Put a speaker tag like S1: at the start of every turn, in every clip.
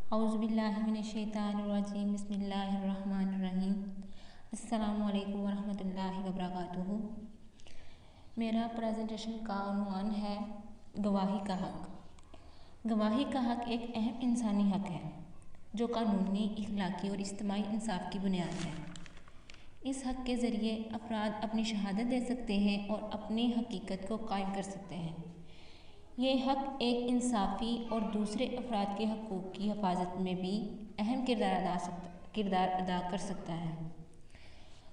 S1: اعوذ باللہ من الشیطان الرجیم بسم اللہ الرحمن الرحیم السلام علیکم ورحمۃ اللہ وبرکاتہ۔ میرا پریزنٹیشن کا عنوان ہے گواہی کا حق۔ گواہی کا حق ایک اہم انسانی حق ہے جو قانونی، اخلاقی اور اجتماعی انصاف کی بنیاد ہے۔ اس حق کے ذریعے افراد اپنی شہادت دے سکتے ہیں اور اپنی حقیقت کو قائم کر سکتے ہیں۔ یہ حق ایک انصافی اور دوسرے افراد کے حقوق کی حفاظت میں بھی اہم کردار ادا کر سکتا ہے۔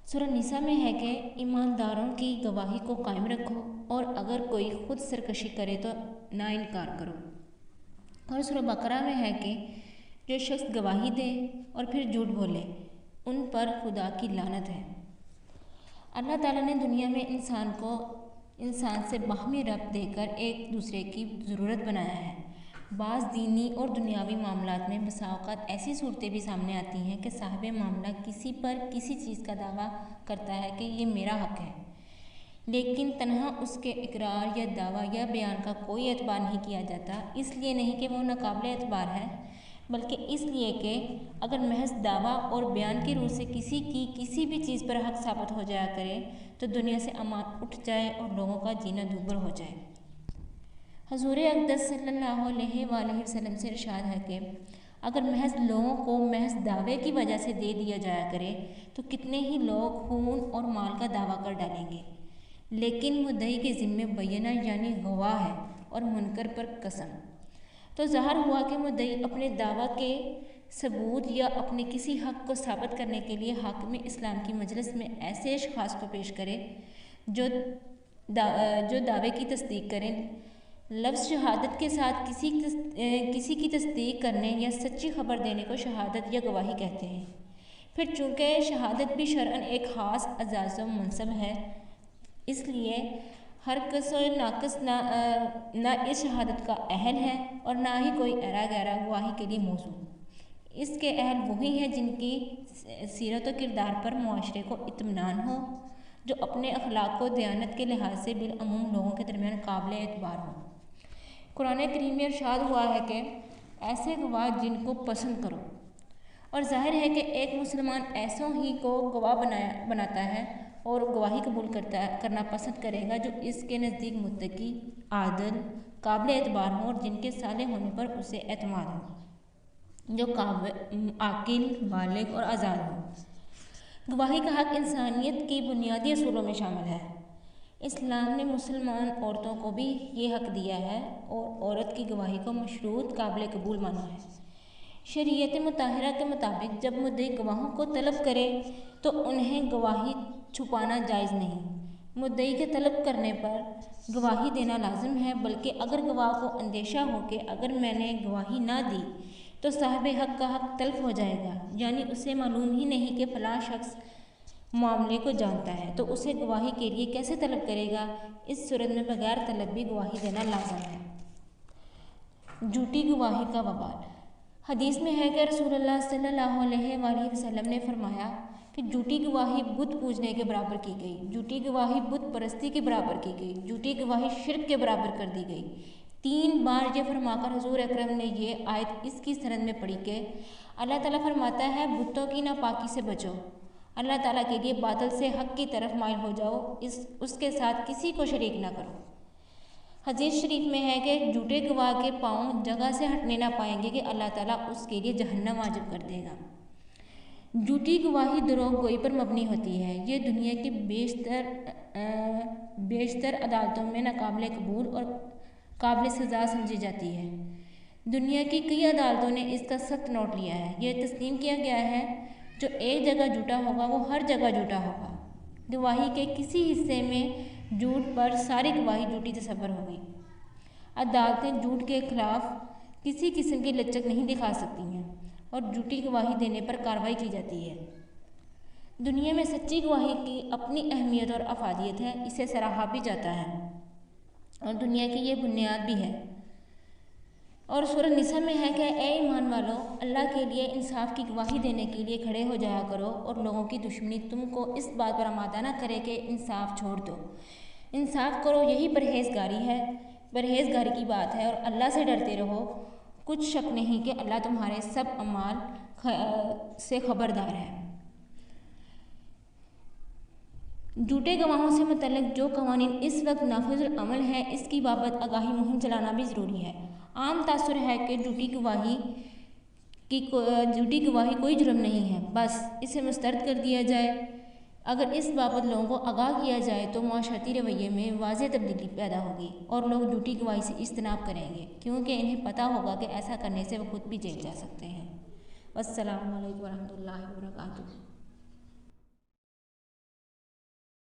S1: سورہ نساء میں ہے کہ ایمانداروں کی گواہی کو قائم رکھو اور اگر کوئی خود سرکشی کرے تو نا انکار کرو۔ اور سورہ بقرہ میں ہے کہ جو شخص گواہی دے اور پھر جھوٹ بولے ان پر خدا کی لعنت ہے۔ اللہ تعالیٰ نے دنیا میں انسان سے باہمی ربط دے کر ایک دوسرے کی ضرورت بنایا ہے۔ بعض دینی اور دنیاوی معاملات میں بسا اوقات ایسی صورتیں بھی سامنے آتی ہیں کہ صاحب معاملہ کسی پر کسی چیز کا دعویٰ کرتا ہے کہ یہ میرا حق ہے، لیکن تنہا اس کے اقرار یا دعویٰ یا بیان کا کوئی اعتبار نہیں کیا جاتا۔ اس لیے نہیں کہ وہ ناقابل اعتبار ہے، بلکہ اس لیے کہ اگر محض دعویٰ اور بیان کی روح سے کسی بھی چیز پر حق ثابت ہو جایا کرے تو دنیا سے امان اٹھ جائے اور لوگوں کا جینا دوبھر ہو جائے۔ حضور اقدس صلی اللہ علیہ وآلہ وسلم سے ارشاد ہے کہ اگر محض لوگوں کو محض دعوے کی وجہ سے دے دیا جایا کرے تو کتنے ہی لوگ خون اور مال کا دعویٰ کر ڈالیں گے، لیکن مدعی کے ذمے بینہ یعنی گواہ ہے اور منکر پر قسم۔ تو ظاہر ہوا کہ مدعی اپنے دعویٰ کے ثبوت یا اپنے کسی حق کو ثابت کرنے کے لیے حاکم اسلام کی مجلس میں ایسے اشخاص کو پیش کرے جو دعوے کی تصدیق کریں۔ لفظ شہادت کے ساتھ کسی کی تصدیق کرنے یا سچی خبر دینے کو شہادت یا گواہی کہتے ہیں۔ پھر چونکہ شہادت بھی شرعاً ایک خاص اعزاز و منصب ہے، اس لیے ہر کس و ناقص نہ اس شہادت کا اہل ہے اور نہ ہی کوئی ایرا گیرا گواہی کے لیے موزوں۔ اس کے اہل وہی ہیں جن کی سیرت و کردار پر معاشرے کو اطمینان ہو، جو اپنے اخلاق و دیانت کے لحاظ سے بالعموم لوگوں کے درمیان قابل اعتبار ہوں۔ قرآن کریم میں ارشاد ہوا ہے کہ ایسے گواہ جن کو پسند کرو، اور ظاہر ہے کہ ایک مسلمان ایسوں ہی کو گواہ بناتا ہے اور گواہی قبول کرنا پسند کرے گا جو اس کے نزدیک متقی، عادل، قابل اعتبار ہوں اور جن کے صالح ہونے پر اسے اعتماد ہو، جو عاقل، بالغ اور آزاد ہو۔ گواہی کا حق انسانیت کی بنیادی اصولوں میں شامل ہے۔ اسلام نے مسلمان عورتوں کو بھی یہ حق دیا ہے اور عورت کی گواہی کو مشروط قابل قبول مانا ہے۔ شریعت مطہرہ کے مطابق جب مدعی گواہوں کو طلب کرے تو انہیں گواہی چھپانا جائز نہیں۔ مدعی کے طلب کرنے پر گواہی دینا لازم ہے، بلکہ اگر گواہ کو اندیشہ ہو کہ اگر میں نے گواہی نہ دی تو صاحب حق کا حق تلف ہو جائے گا، یعنی اسے معلوم ہی نہیں کہ فلاں شخص معاملے کو جانتا ہے، تو اسے گواہی کے لیے کیسے طلب کرے گا؟ اس صورت میں بغیر طلب بھی گواہی دینا لازم ہے۔ جھوٹی گواہی کا وبال۔ حدیث میں ہے کہ رسول اللہ صلی اللہ علیہ وآلہ وسلم نے فرمایا کہ جھوٹی گواہی بت پوجنے کے برابر کی گئی، جھوٹی گواہی بت پرستی کے برابر کی گئی، جھوٹی گواہی شرک کے برابر کر دی گئی۔ 3 بار یہ فرما کر حضور اکرم نے یہ آیت اس کی سند میں پڑھی کہ اللہ تعالیٰ فرماتا ہے بتوں کی ناپاکی سے بچو، اللہ تعالیٰ کے لیے باطل سے حق کی طرف مائل ہو جاؤ، اس کے ساتھ کسی کو شریک نہ کرو۔ حدیث شریف میں ہے کہ جھوٹے گواہ کے پاؤں جگہ سے ہٹنے نہ پائیں گے کہ اللہ تعالیٰ اس کے لیے جہنم واجب کر دے گا۔ جھوٹی گواہی دروغ گوئی پر مبنی ہوتی ہے۔ یہ دنیا کی بیشتر عدالتوں میں ناقابل قبول اور قابل سزا سمجھی جاتی ہے۔ دنیا کی کئی عدالتوں نے اس کا سخت نوٹ لیا ہے۔ یہ تسلیم کیا گیا ہے جو ایک جگہ جھوٹا ہوگا وہ ہر جگہ جھوٹا ہوگا۔ گواہی کے کسی حصے میں جھوٹ پر ساری گواہی جھوٹی تصور ہوگی۔ عدالتیں جھوٹ کے خلاف کسی قسم کی لچک نہیں دکھا سکتی ہیں اور جھوٹی گواہی دینے پر کارروائی کی جاتی ہے۔ دنیا میں سچی گواہی کی اپنی اہمیت اور افادیت ہے، اسے سراہا بھی جاتا ہے اور دنیا کی یہ بنیاد بھی ہے۔ اور سورہ نساء میں ہے کہ اے ایمان والو، اللہ کے لیے انصاف کی گواہی دینے کے لیے کھڑے ہو جایا کرو اور لوگوں کی دشمنی تم کو اس بات پر آمادہ نہ کرے کہ انصاف چھوڑ دو۔ انصاف کرو، یہی پرہیزگاری کی بات ہے اور اللہ سے ڈرتے رہو۔ کچھ شک نہیں کہ اللہ تمہارے سب اعمال سے خبردار ہے۔ جھوٹے گواہوں سے متعلق جو قوانین اس وقت نافذ العمل ہیں اس کی بابت آگاہی مہم چلانا بھی ضروری ہے۔ عام تاثر ہے کہ جھوٹی گواہی کوئی جرم نہیں ہے، بس اسے مسترد کر دیا جائے۔ اگر اس بابت لوگوں کو آگاہ کیا جائے تو معاشرتی رویے میں واضح تبدیلی پیدا ہوگی اور لوگ جھوٹی گواہی سے اجتناب کریں گے، کیونکہ انہیں پتہ ہوگا کہ ایسا کرنے سے وہ خود بھی جیل جا سکتے ہیں۔ والسلام علیکم ورحمۃ اللہ وبرکاتہ۔